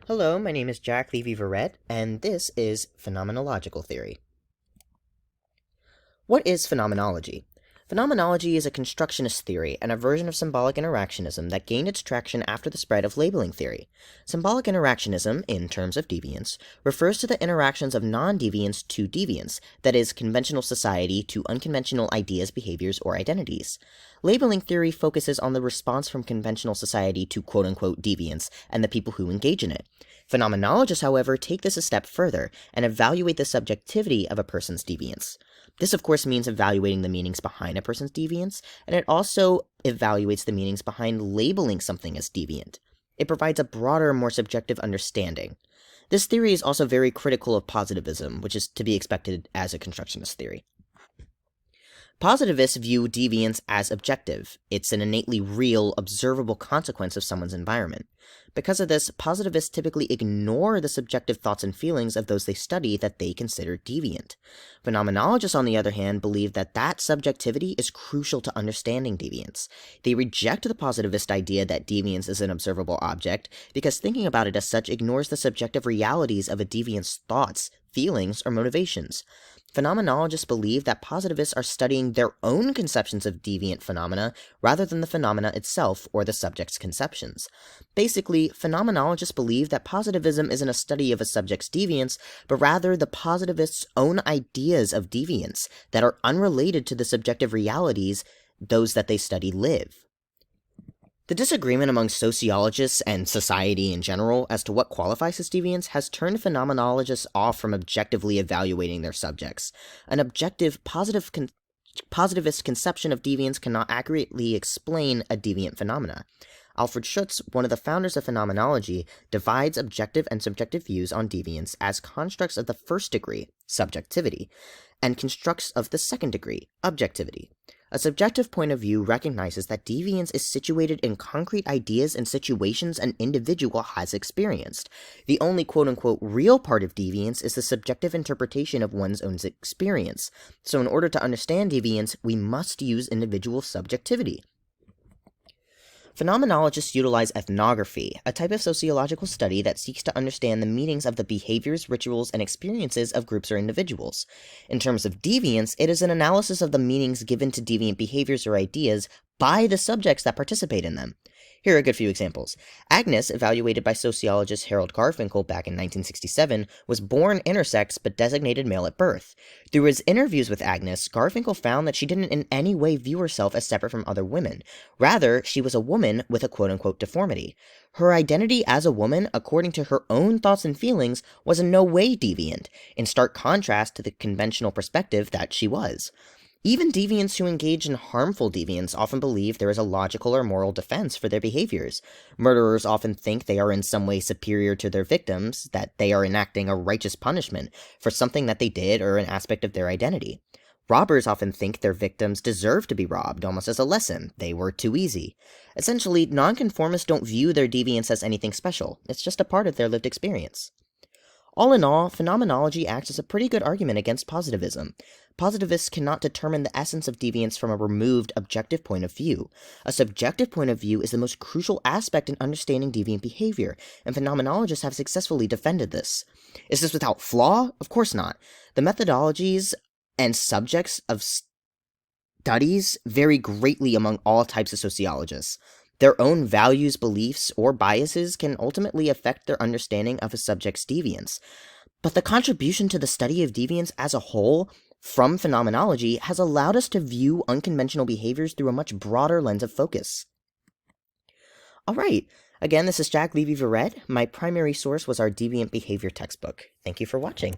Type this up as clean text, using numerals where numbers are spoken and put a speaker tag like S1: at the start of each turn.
S1: Hello, my name is Jack Levy-Verrett, and this is Phenomenological Theory. What is phenomenology? Phenomenology is a constructionist theory and a version of symbolic interactionism that gained its traction after the spread of labeling theory. Symbolic interactionism, in terms of deviance, refers to the interactions of non-deviants to deviants, that is, conventional society to unconventional ideas, behaviors, or identities. Labeling theory focuses on the response from conventional society to quote-unquote deviance and the people who engage in it. Phenomenologists, however, take this a step further and evaluate the subjectivity of a person's deviance. This, of course, means evaluating the meanings behind a person's deviance, and it also evaluates the meanings behind labeling something as deviant. It provides a broader, more subjective understanding. This theory is also very critical of positivism, which is to be expected as a constructionist theory. Positivists view deviance as objective. It's an innately real, observable consequence of someone's environment. Because of this, positivists typically ignore the subjective thoughts and feelings of those they study that they consider deviant. Phenomenologists, on the other hand, believe that subjectivity is crucial to understanding deviance. They reject the positivist idea that deviance is an observable object because thinking about it as such ignores the subjective realities of a deviant's thoughts, feelings, or motivations. Phenomenologists believe that positivists are studying their own conceptions of deviant phenomena rather than the phenomena itself or the subject's conceptions. Basically, phenomenologists believe that positivism isn't a study of a subject's deviance, but rather the positivist's own ideas of deviance that are unrelated to the subjective realities those that they study live. The disagreement among sociologists and society in general as to what qualifies as deviance has turned phenomenologists off from objectively evaluating their subjects. An objective, positivist conception of deviance cannot accurately explain a deviant phenomena. Alfred Schutz, one of the founders of phenomenology, divides objective and subjective views on deviance as constructs of the first degree, subjectivity, and constructs of the second degree, objectivity. A subjective point of view recognizes that deviance is situated in concrete ideas and situations an individual has experienced. The only quote-unquote real part of deviance is the subjective interpretation of one's own experience. So in order to understand deviance, we must use individual subjectivity. Phenomenologists utilize ethnography, a type of sociological study that seeks to understand the meanings of the behaviors, rituals, and experiences of groups or individuals. In terms of deviance, it is an analysis of the meanings given to deviant behaviors or ideas by the subjects that participate in them. Here are a good few examples. Agnes, evaluated by sociologist Harold Garfinkel back in 1967, was born intersex but designated male at birth. Through his interviews with Agnes, Garfinkel found that she didn't in any way view herself as separate from other women. Rather, she was a woman with a quote-unquote deformity. Her identity as a woman, according to her own thoughts and feelings, was in no way deviant, in stark contrast to the conventional perspective that she was. Even deviants who engage in harmful deviance often believe there is a logical or moral defense for their behaviors. Murderers often think they are in some way superior to their victims, that they are enacting a righteous punishment for something that they did or an aspect of their identity. Robbers often think their victims deserve to be robbed, almost as a lesson. They were too easy. Essentially, nonconformists don't view their deviance as anything special. It's just a part of their lived experience. All in all, phenomenology acts as a pretty good argument against positivism. Positivists cannot determine the essence of deviance from a removed, objective point of view. A subjective point of view is the most crucial aspect in understanding deviant behavior, and phenomenologists have successfully defended this. Is this without flaw? Of course not. The methodologies and subjects of studies vary greatly among all types of sociologists. Their own values, beliefs, or biases can ultimately affect their understanding of a subject's deviance. But the contribution to the study of deviance as a whole from phenomenology has allowed us to view unconventional behaviors through a much broader lens of focus. Alright, again, this is Jack Levy-Verrett. My primary source was our Deviant Behavior textbook. Thank you for watching.